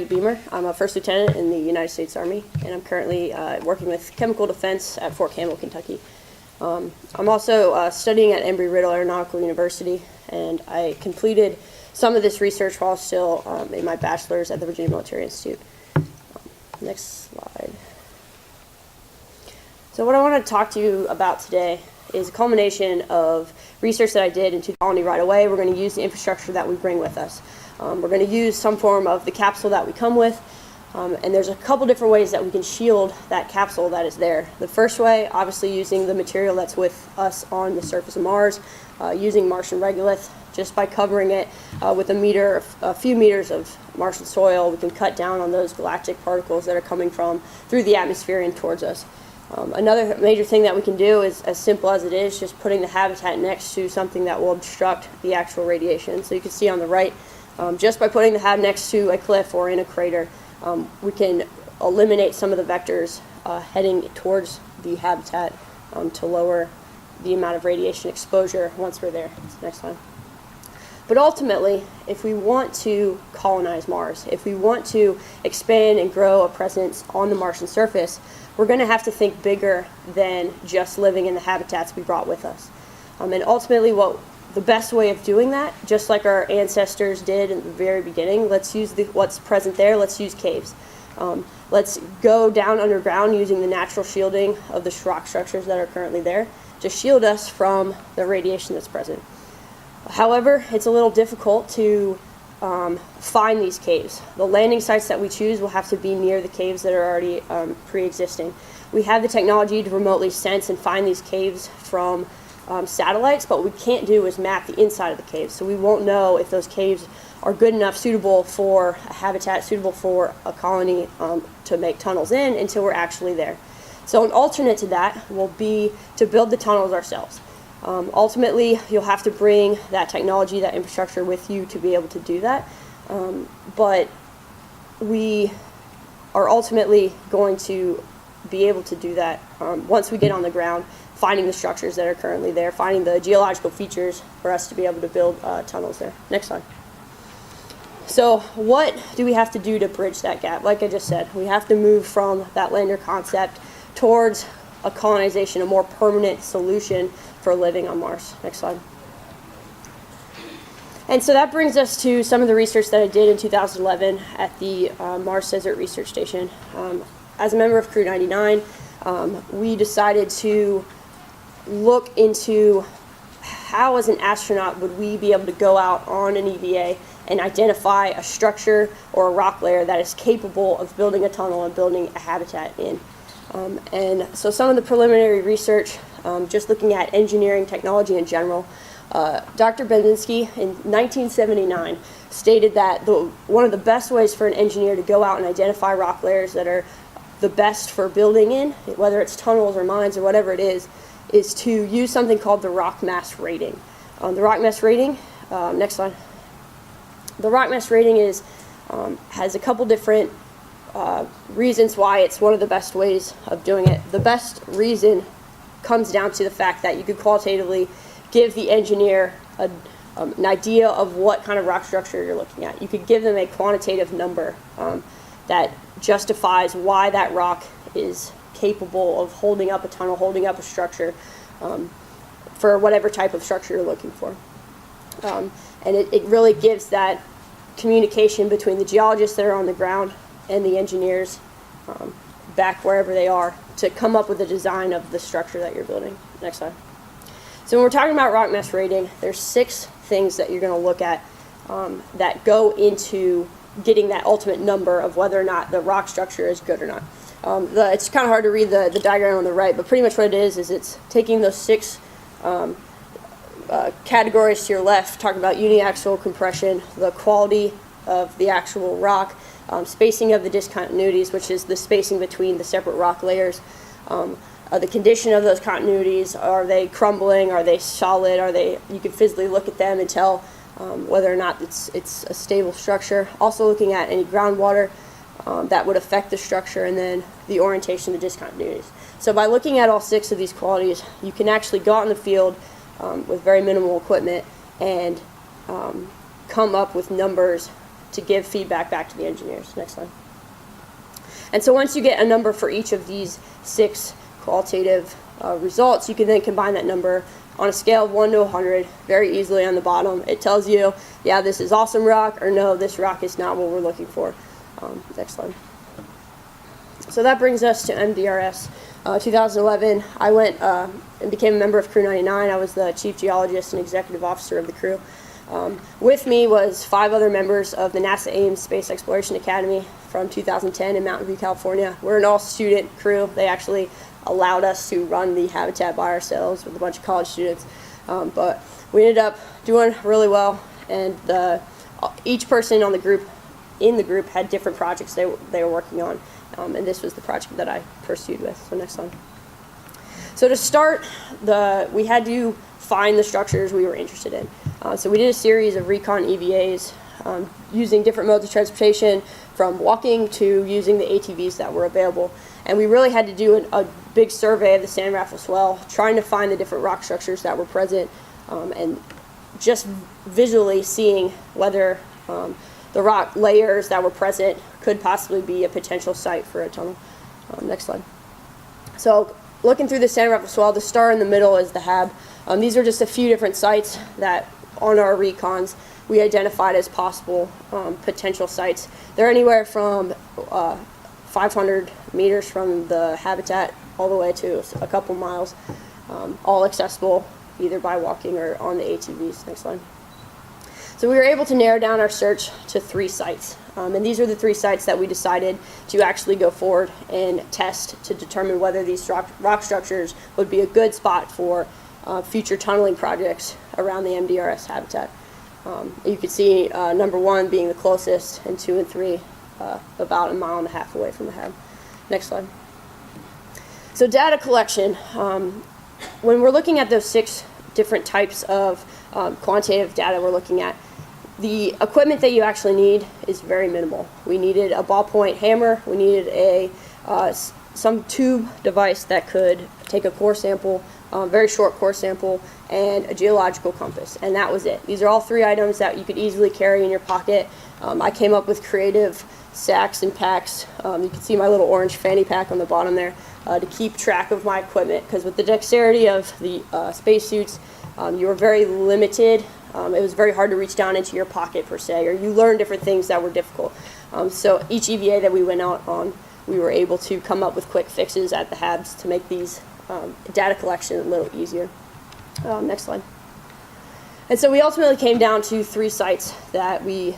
Beemer. I'm a first lieutenant in the United States Army, and I'm currently working with chemical defense at Fort Campbell, Kentucky. I'm also studying at Embry-Riddle Aeronautical University, and I completed some of this research while still in my bachelor's at the Virginia Military Institute. Next slide. So what I want to talk to you about today is a culmination of research that I did into the colony right away. We're going to use the infrastructure that we bring with us. We're going to use some form of the capsule that we come with, and there's a couple different ways that we can shield that capsule that is there. The first way, obviously using the material that's with us on the surface of Mars, using Martian regolith. Just by covering it with a few meters of Martian soil, we can cut down on those galactic particles that are coming through the atmosphere and towards us. Another major thing that we can do is, as simple as it is, just putting the habitat next to something that will obstruct the actual radiation. So you can see on the right, just by putting the hab next to a cliff or in a crater, we can eliminate some of the vectors heading towards the habitat to lower the amount of radiation exposure once we're there. Next slide. But ultimately, if we want to colonize Mars, if we want to expand and grow a presence on the Martian surface, we're going to have to think bigger than just living in the habitats we brought with us. And ultimately, the best way of doing that, just like our ancestors did in the very beginning, let's use what's present there. Let's use caves. Let's go down underground using the natural shielding of the rock structures that are currently there to shield us from the radiation that's present. However, it's a little difficult to find these caves. The landing sites that we choose will have to be near the caves that are already pre-existing. We have the technology to remotely sense and find these caves from satellites, but what we can't do is map the inside of the caves. So we won't know if those caves are good enough, suitable for a habitat, suitable for a colony to make tunnels in until we're actually there. So an alternate to that will be to build the tunnels ourselves. Ultimately, you'll have to bring that technology, that infrastructure with you to be able to do that. But we are ultimately going to be able to do that once we get on the ground, finding the structures that are currently there, finding the geological features for us to be able to build tunnels there. Next slide. So what do we have to do to bridge that gap? Like I just said, we have to move from that lander concept towards a colonization, a more permanent solution for living on Mars. Next slide. And so that brings us to some of the research that I did in 2011 at the Mars Desert Research Station. As a member of Crew 99, we decided to look into how, as an astronaut, would we be able to go out on an EVA and identify a structure or a rock layer that is capable of building a tunnel and building a habitat in. And so some of the preliminary research, just looking at engineering technology in general, Dr. Benzinski in 1979 stated that one of the best ways for an engineer to go out and identify rock layers that are the best for building in, whether it's tunnels or mines or whatever it is to use something called the rock mass rating. The rock mass rating, next slide. The rock mass rating has a couple different reasons why it's one of the best ways of doing it. The best reason comes down to the fact that you could qualitatively give the engineer an idea of what kind of rock structure you're looking at. You could give them a quantitative number that justifies why that rock is capable of holding up a tunnel, holding up a structure for whatever type of structure you're looking for. And it really gives that communication between the geologists that are on the ground and the engineers back wherever they are to come up with a design of the structure that you're building. Next slide. So when we're talking about rock mass rating, there's 6 things that you're going to look at that go into getting that ultimate number of whether or not the rock structure is good or not. It's kind of hard to read the diagram on the right, but pretty much what it is it's taking those 6 categories to your left, talking about uniaxial compression, the quality of the actual rock, spacing of the discontinuities, which is the spacing between the separate rock layers, the condition of those continuities. Are they crumbling? Are they solid? You can physically look at them and tell whether or not it's a stable structure. Also looking at any groundwater that would affect the structure, and then the orientation of the discontinuities. So by looking at all 6 of these qualities, you can actually go out in the field with very minimal equipment and come up with numbers to give feedback back to the engineers. Next slide. And so once you get a number for each of these 6 qualitative results, you can then combine that number on a scale of 1 to 100 very easily on the bottom. It tells you, yeah, this is awesome rock, or no, this rock is not what we're looking for. Next slide. So that brings us to MDRS. 2011, I went and became a member of Crew 99. I was the chief geologist and executive officer of the crew. With me was 5 other members of the NASA Ames Space Exploration Academy from 2010 in Mountain View, California. We're an all-student crew. They actually allowed us to run the habitat by ourselves with a bunch of college students. But we ended up doing really well, and each person in the group had different projects they were working on, and this was the project that I pursued with. So next one. So to start, we had to find the structures we were interested in. So we did a series of recon EVAs using different modes of transportation, from walking to using the ATVs that were available. And we really had to do a big survey of the Sand Raffle Swell, trying to find the different rock structures that were present, and just visually seeing whether the rock layers that were present could possibly be a potential site for a tunnel. Next slide. So looking through the Sand Raffle Swell, the star in the middle is the HAB. These are just a few different sites that on our recons we identified as possible potential sites. They're anywhere from 500 meters from the habitat all the way to a couple miles, all accessible either by walking or on the ATVs. Next slide. So we were able to narrow down our search to 3 sites, and these are the 3 sites that we decided to actually go forward and test to determine whether these rock structures would be a good spot for future tunneling projects around the MDRS habitat. You can see number 1 being the closest, and 2 and 3 about 1.5 miles away from the HAB. Next slide. So data collection. When we're looking at those 6 different types of quantitative data we're looking at, the equipment that you actually need is very minimal. We needed a ballpoint hammer. We needed some tube device that could take a core sample, very short core sample, and a geological compass, and that was it. These are all 3 items that you could easily carry in your pocket. I came up with creative sacks and packs. You can see my little orange fanny pack on the bottom there to keep track of my equipment, because with the dexterity of the spacesuits, you were very limited. It was very hard to reach down into your pocket per se, or you learn different things that were difficult. So each EVA that we went out on, we were able to come up with quick fixes at the HABs to make these data collection a little easier. Next slide. And so we ultimately came down to 3 sites that we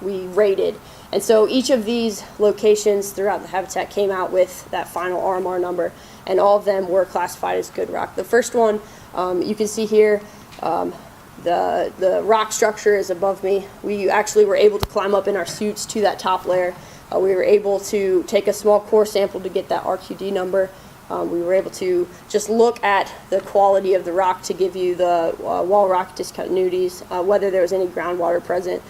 rated. And so each of these locations throughout the habitat came out with that final RMR number, and all of them were classified as good rock. The first one, you can see here, the rock structure is above me. We actually were able to climb up in our suits to that top layer. We were able to take a small core sample to get that RQD number. We were able to just look at the quality of the rock to give you the wall rock discontinuities, whether there was any groundwater present.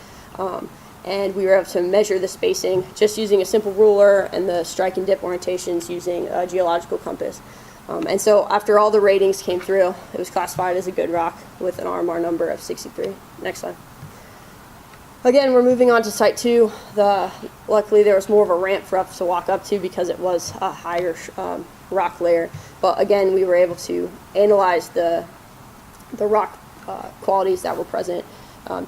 And we were able to measure the spacing just using a simple ruler and the strike and dip orientations using a geological compass. And so after all the ratings came through, it was classified as a good rock with an RMR number of 63. Next slide. Again, we're moving on to site 2. Luckily, there was more of a ramp for us to walk up to because it was a higher rock layer. But again, we were able to analyze the rock qualities that were present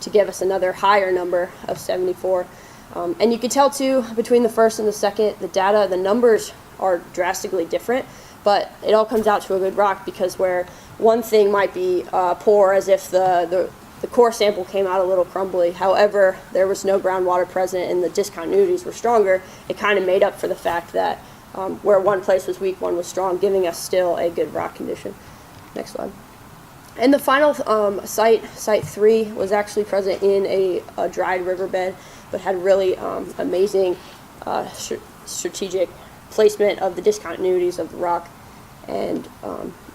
to give us another higher number of 74. And you can tell too, between the first and the second, the numbers are drastically different, but it all comes out to a good rock, because where one thing might be poor, as if the core sample came out a little crumbly, however, there was no groundwater present and the discontinuities were stronger, it kind of made up for the fact that where one place was weak, one was strong, giving us still a good rock condition. Next slide. And the final site 3, was actually present in a dried riverbed, but had really amazing strategic placement of the discontinuities of the rock, and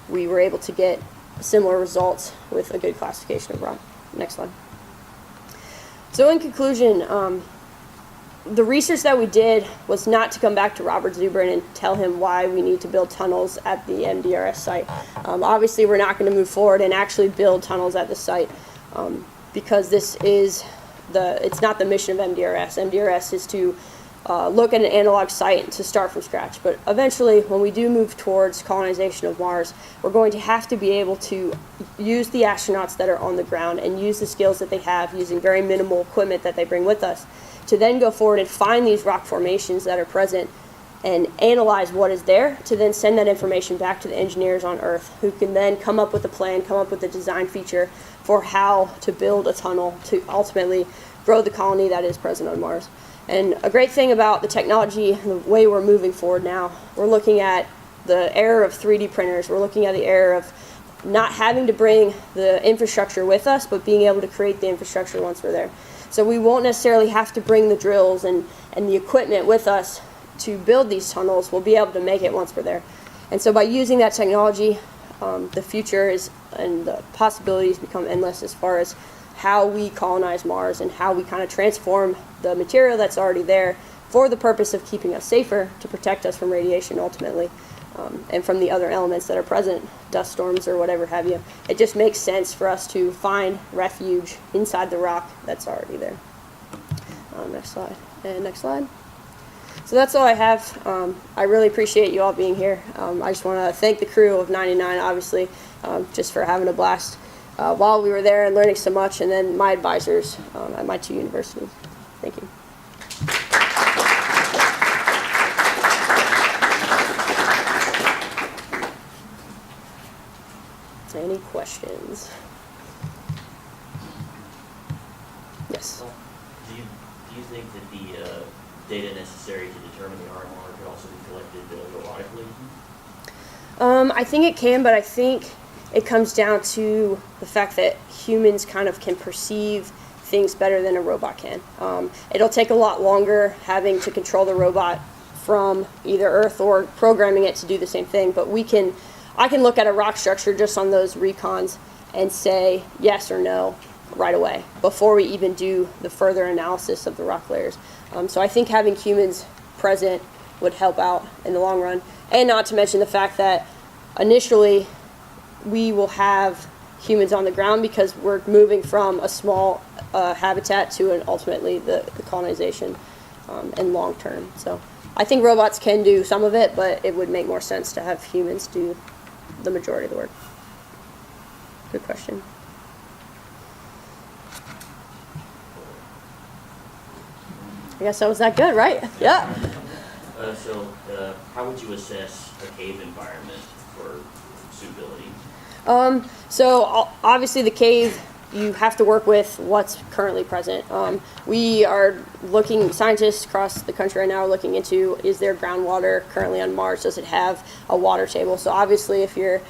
we were able to get similar results with a good classification of rock. Next slide. So in conclusion, the research that we did was not to come back to Robert Zubrin and tell him why we need to build tunnels at the MDRS site. Obviously, we're not going to move forward and actually build tunnels at the site because this is it's not the mission of MDRS. MDRS is to look at an analog site to start from scratch. But eventually, when we do move towards colonization of Mars, we're going to have to be able to use the astronauts that are on the ground and use the skills that they have using very minimal equipment that they bring with us to then go forward and find these rock formations that are present and analyze what is there to then send that information back to the engineers on Earth, who can then come up with a plan, come up with a design feature for how to build a tunnel to ultimately grow the colony that is present on Mars. And a great thing about the technology, the way we're moving forward now, we're looking at the era of 3D printers. We're looking at the era of not having to bring the infrastructure with us, but being able to create the infrastructure once we're there. So we won't necessarily have to bring the drills and the equipment with us to build these tunnels. We'll be able to make it once we're there. And so by using that technology, the future is, and the possibilities become endless as far as how we colonize Mars and how we kind of transform the material that's already there for the purpose of keeping us safer, to protect us from radiation ultimately, and from the other elements that are present, dust storms or whatever have you. It just makes sense for us to find refuge inside the rock that's already there. Next slide. And next slide. So that's all I have. I really appreciate you all being here. I just want to thank the crew of 99, obviously, just for having a blast while we were there and learning so much, and then my advisors at my 2 universities. Thank you. Any questions? Yes. Do you think that the data necessary to determine the RMR could also be collected robotically? I think it can, but I think it comes down to the fact that humans kind of can perceive things better than a robot can. It'll take a lot longer having to control the robot from either Earth or programming it to do the same thing, but I can look at a rock structure just on those recons and say yes or no right away before we even do the further analysis of the rock layers. So I think having humans present would help out in the long run, and not to mention the fact that initially we will have humans on the ground because we're moving from a small habitat to ultimately the colonization and long term. So I think robots can do some of it, but it would make more sense to have humans do the majority of the work. Good question. I guess that was that good, right? Yeah. So how would you assess a cave environment for suitability? So obviously the cave, you have to work with what's currently present. We are looking, scientists across the country right now are looking into, is there groundwater currently on Mars? Does it have a water table? So obviously if you're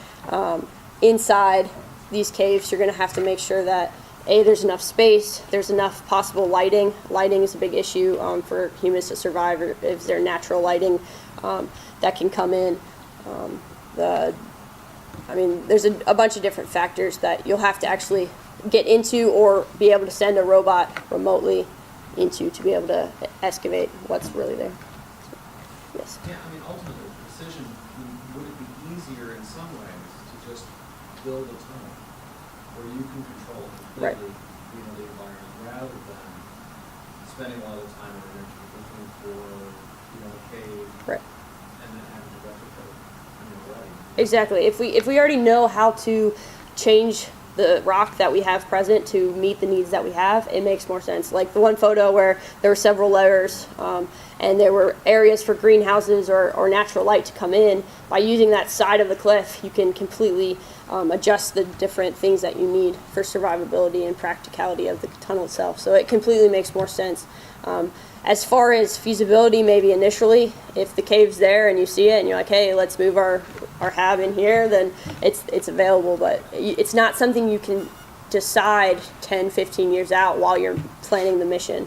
inside these caves, you're going to have to make sure that there's enough space, there's enough possible lighting. Lighting is a big issue for humans to survive, or if there's natural lighting that can come in. There's a bunch of different factors that you'll have to actually get into or be able to send a robot remotely into to be able to excavate what's really there. So, yes. Yeah, ultimately, the decision, would it be easier in some ways to just build a tunnel where you can control completely, the environment, rather than spending a lot of time and energy looking for, a cave, right, and then having to replicate when you're ready. Exactly. If we already know how to change the rock that we have present to meet the needs that we have, it makes more sense. Like the one photo where there were several layers and there were areas for greenhouses or natural light to come in. By using that side of the cliff, you can completely adjust the different things that you need for survivability and practicality of the tunnel itself. So it completely makes more sense. As far as feasibility, maybe initially, if the cave's there and you see it and you're like, hey, let's move our hab in here, then it's available. But it's not something you can decide 10, 15 years out while you're planning the mission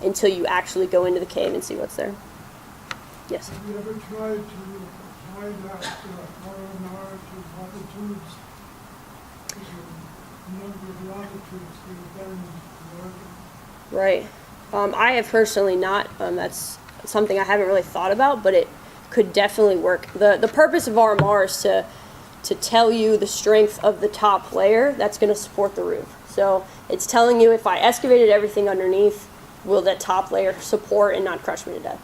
until you actually go into the cave and see what's there. Yes? Have you ever tried to apply that RMR to latitudes? Because a number of latitudes that are better than Oregon. Right. I have personally not. That's something I haven't really thought about, but it could definitely work. The purpose of RMR is to tell you the strength of the top layer that's going to support the roof. So it's telling you if I excavated everything underneath, will that top layer support and not crush me to death?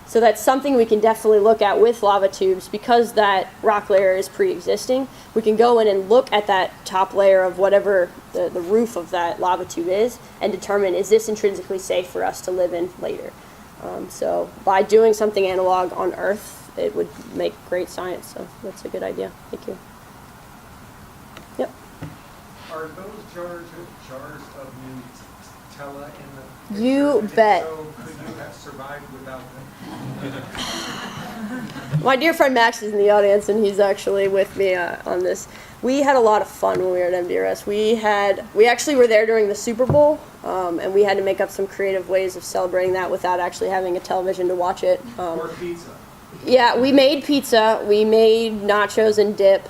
So that's something we can definitely look at with lava tubes because that rock layer is pre-existing. We can go in and look at that top layer of whatever the roof of that lava tube is and determine, is this intrinsically safe for us to live in later? So by doing something analog on Earth, it would make great science. So that's a good idea. Thank you. Yep. Are those jars of Nutella in the You picture? bet. So could you have survived without them? My dear friend Max is in the audience, and he's actually with me on this. We had a lot of fun when we were at MDRS. We actually were there during the Super Bowl, and we had to make up some creative ways of celebrating that without actually having a television to watch it. Or pizza? Yeah, we made pizza. We made nachos and dip.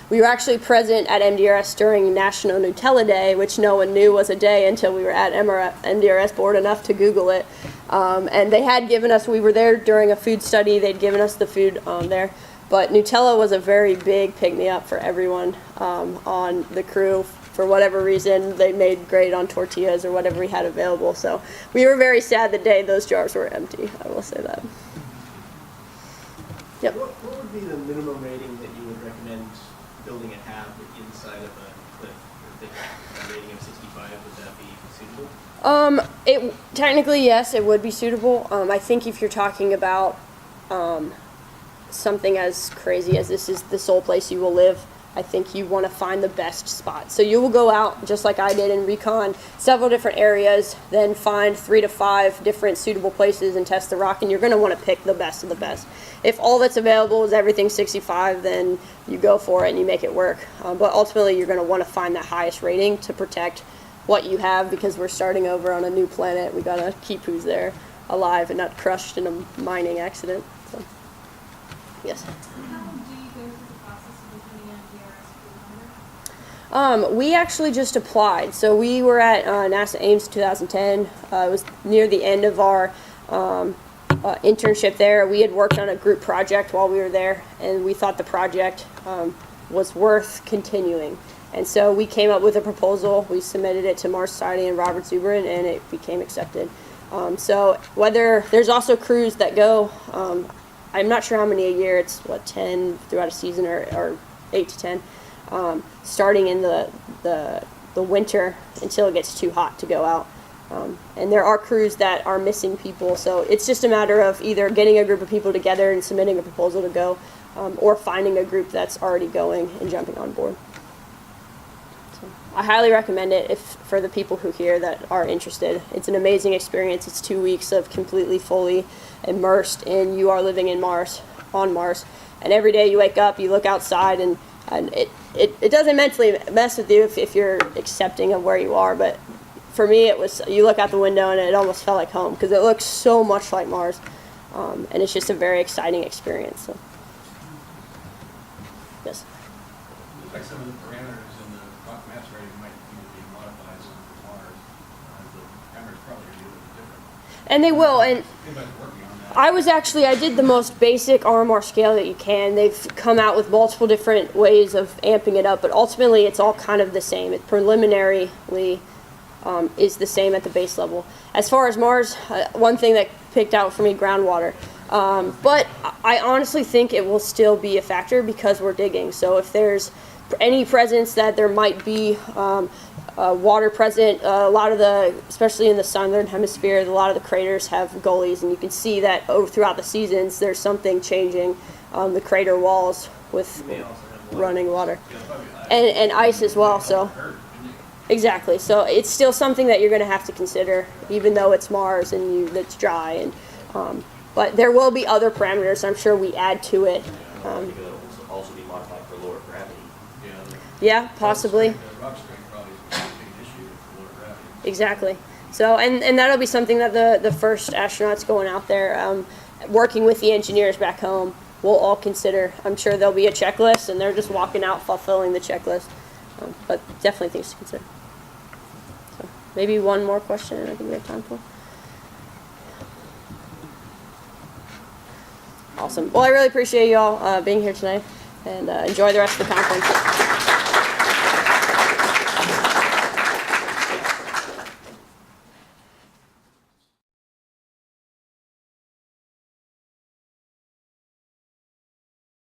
We were actually present at MDRS during National Nutella Day, which no one knew was a day until we were at MDRS bored enough to Google it. And they had given us, we were there during a food study, they'd given us the food there. But Nutella was a very big pick-me-up for everyone on the crew. For whatever reason, they made great on tortillas or whatever we had available. So we were very sad the day those jars were empty, I will say that. Yep. What would be the minimum rating that you would recommend building a hab inside of a cliff? If a rating of 65, would that be suitable? It technically, yes, it would be suitable. I think if you're talking about something as crazy as this is the sole place you will live, I think you want to find the best spot. So you will go out, just like I did, and recon several different areas, then find 3 to 5 different suitable places and test the rock, and you're going to want to pick the best of the best. If all that's available is everything 65, then you go for it and you make it work. But ultimately, you're going to want to find that highest rating to protect what you have, because we're starting over on a new planet. We got to keep who's there alive and not crushed in a mining accident. So, yes. How do you go through the process of becoming an NDRS crew member? We actually just applied. So we were at NASA Ames 2010. It was near the end of our internship there. We had worked on a group project while we were there, and we thought the project was worth continuing. And so we came up with a proposal. We submitted it to Mars Society and Robert Zubrin, and it became accepted. So whether there's also crews that go, I'm not sure how many a year. It's 10 throughout a season, or 8 to 10, starting in the winter until it gets too hot to go out. And there are crews that are missing people, so it's just a matter of either getting a group of people together and submitting a proposal to go, or finding a group that's already going and jumping on board. So I highly recommend it for the people who here that are interested. It's an amazing experience. It's 2 weeks of completely, fully immersed in, you are living in Mars, on Mars, and every day you wake up, you look outside, and it doesn't mentally mess with you if you're accepting of where you are, but for me, it was, you look out the window and it almost felt like home because it looks so much like Mars, and it's just a very exciting experience. So, yes. Looks like some of the parameters in the rock mass rating might need to be modified for Mars. The parameters probably are a little bit different. And they will, and Anybody's working on that. I did the most basic RMR scale that you can. They've come out with multiple different ways of amping it up, but ultimately it's all kind of the same. It preliminarily is the same at the base level. As far as Mars, one thing that picked out for me, groundwater. But I honestly think it will still be a factor because we're digging. So if there's any presence that there might be water present, a lot of especially in the southern hemisphere, a lot of the craters have gullies, and you can see that throughout the seasons there's something changing the crater walls with running water. And ice as well. So. Exactly. So it's still something that you're going to have to consider, even though it's Mars and it's dry. And but there will be other parameters I'm sure we add to it. It could also be modified for lower gravity. Yeah, possibly. The rock strength probably is a big issue for lower gravity. Exactly. So and that'll be something that the first astronauts going out there, working with the engineers back home, will all consider. I'm sure there'll be a checklist, and they're just walking out fulfilling the checklist. But definitely things to consider. So maybe one more question, I think we have time for. Awesome. Well, I really appreciate you all being here tonight, and enjoy the rest of the conference.